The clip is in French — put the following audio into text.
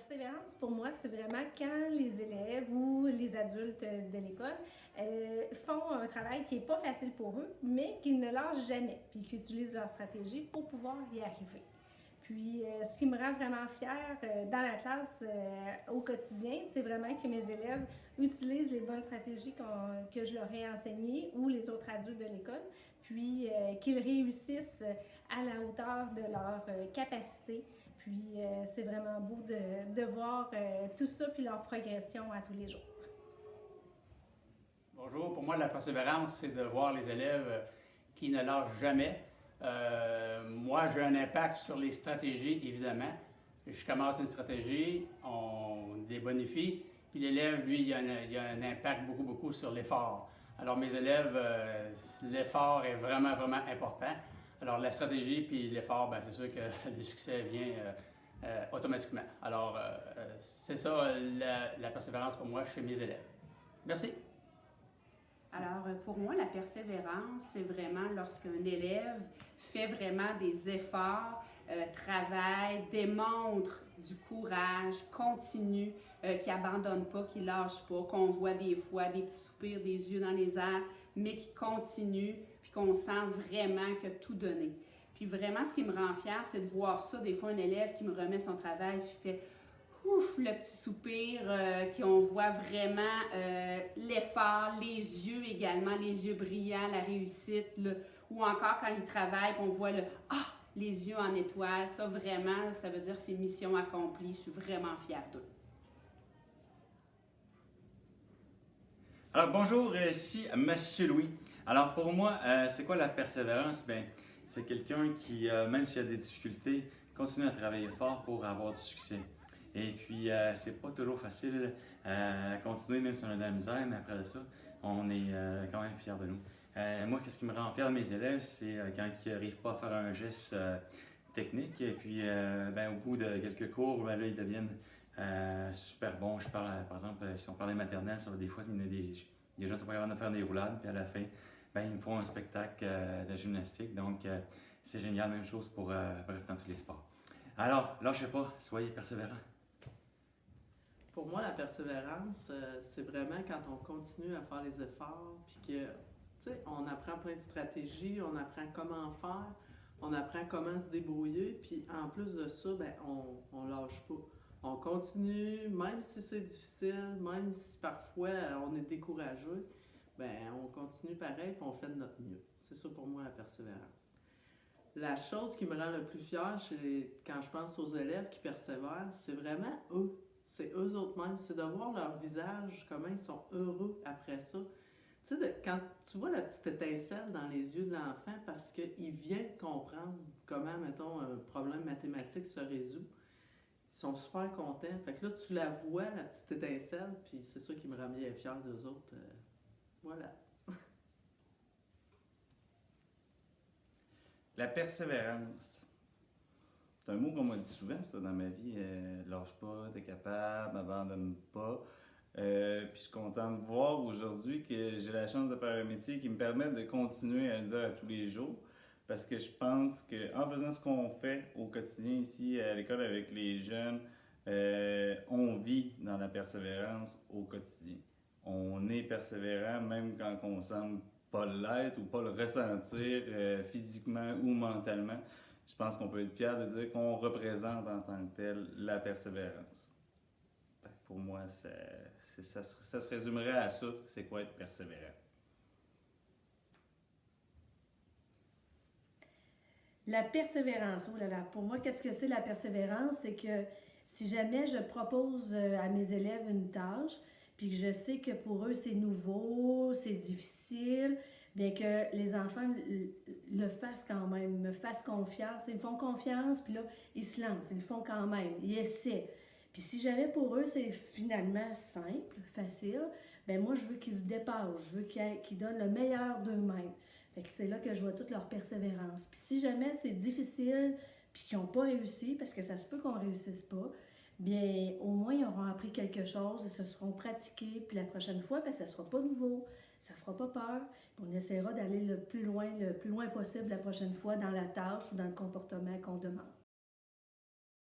persévérance, pour moi, c'est vraiment quand les élèves ou les adultes de l'école font un travail qui n'est pas facile pour eux, mais qu'ils ne lâchent jamais, puis qu'ils utilisent leur stratégie pour pouvoir y arriver. Puis, ce qui me rend vraiment fière dans la classe au quotidien, c'est vraiment que mes élèves utilisent les bonnes stratégies que je leur ai enseignées ou les autres adultes de l'école, puis qu'ils réussissent à la hauteur de leur capacité. Puis, c'est vraiment beau de voir tout ça puis leur progression à tous les jours. Bonjour, pour moi, la persévérance, c'est de voir les élèves qui ne lâchent jamais. Moi, j'ai un impact sur les stratégies, évidemment. Je commence une stratégie, on les bonifie, puis l'élève, lui, il y a un impact beaucoup sur l'effort. Alors, mes élèves, l'effort est vraiment important. Alors, la stratégie puis l'effort, bien, c'est sûr que le succès vient automatiquement. Alors, c'est ça la persévérance pour moi chez mes élèves. Merci. Alors, pour moi, la persévérance, c'est vraiment lorsqu'un élève fait vraiment des efforts, travaille, démontre du courage, continue, qui n'abandonne pas, qui ne lâche pas, qu'on voit des fois des petits soupirs, des yeux dans les airs, mais qui continue, puis qu'on sent vraiment qu'il a tout donné. Puis vraiment, ce qui me rend fière, c'est de voir ça. Des fois, un élève qui me remet son travail, puis fait ouf, le petit soupir, qu'on voit vraiment l'effort, les yeux également, les yeux brillants, la réussite, ou encore quand il travaille, on voit les yeux en étoiles. Ça vraiment, ça veut dire c'est mission accomplie. Je suis vraiment fière d'eux. Alors bonjour, ici Monsieur Louis. Alors pour moi, c'est quoi la persévérance? Bien, c'est quelqu'un qui, même s'il y a des difficultés, continue à travailler fort pour avoir du succès. Et puis, c'est pas toujours facile à continuer, même si on a de la misère, mais après ça, on est quand même fiers de nous. Moi, ce qui me rend fier de mes élèves, c'est quand ils n'arrivent pas à faire un geste technique. Et puis, ben, au bout de quelques cours, ben, là, ils deviennent super bons. Je parle, par exemple, si on parlait maternelle, ça, des fois, il y en a des gens qui sont pas capables de faire des roulades, puis à la fin, ben, ils me font un spectacle de gymnastique. Donc, c'est génial, même chose pour bref, dans tous les sports. Alors, lâchez pas, soyez persévérants. Pour moi, la persévérance, c'est vraiment quand on continue à faire les efforts, puis que, tu sais, on apprend plein de stratégies, on apprend comment faire, on apprend comment se débrouiller, puis en plus de ça, ben, on lâche pas. On continue, même si c'est difficile, même si parfois on est découragé, ben, on continue pareil, puis on fait de notre mieux. C'est ça pour moi la persévérance. La chose qui me rend le plus fière quand je pense aux élèves qui persévèrent, c'est vraiment eux. C'est eux autres mêmes, c'est de voir leur visage, comment ils sont heureux après ça. Tu sais, quand tu vois la petite étincelle dans les yeux de l'enfant parce qu'il vient de comprendre comment, mettons, un problème mathématique se résout, ils sont super contents. Fait que là, tu la vois, la petite étincelle, puis c'est ça qui me rend bien fier d'eux autres. Voilà. La persévérance. C'est un mot qu'on m'a dit souvent, ça, dans ma vie. Lâche pas, t'es capable, abandonne pas. Puis je suis content de voir aujourd'hui que j'ai la chance de faire un métier qui me permet de continuer à le dire à tous les jours. Parce que je pense qu'en faisant ce qu'on fait au quotidien ici à l'école avec les jeunes, on vit dans la persévérance au quotidien. On est persévérant même quand on semble pas l'être ou pas le ressentir physiquement ou mentalement. Je pense qu'on peut être fier de dire qu'on représente en tant que tel la persévérance. Pour moi, ça se résumerait à ça, c'est quoi être persévérant. La persévérance, oh là là, pour moi, qu'est-ce que c'est la persévérance? C'est que si jamais je propose à mes élèves une tâche, puis que je sais que pour eux c'est nouveau, c'est difficile, bien que les enfants le fassent quand même, me fassent confiance, ils me font confiance, puis là, ils se lancent, ils le font quand même, ils essaient. Puis si jamais pour eux c'est finalement simple, facile, bien moi je veux qu'ils se dépassent, je veux qu'ils donnent le meilleur d'eux-mêmes. Fait que c'est là que je vois toute leur persévérance. Puis si jamais c'est difficile, puis qu'ils n'ont pas réussi, parce que ça se peut qu'on ne réussisse pas, bien, au moins, ils auront appris quelque chose, ils se seront pratiqués, puis la prochaine fois, bien, ça ne sera pas nouveau, ça ne fera pas peur, puis on essaiera d'aller le plus loin possible la prochaine fois dans la tâche ou dans le comportement qu'on demande.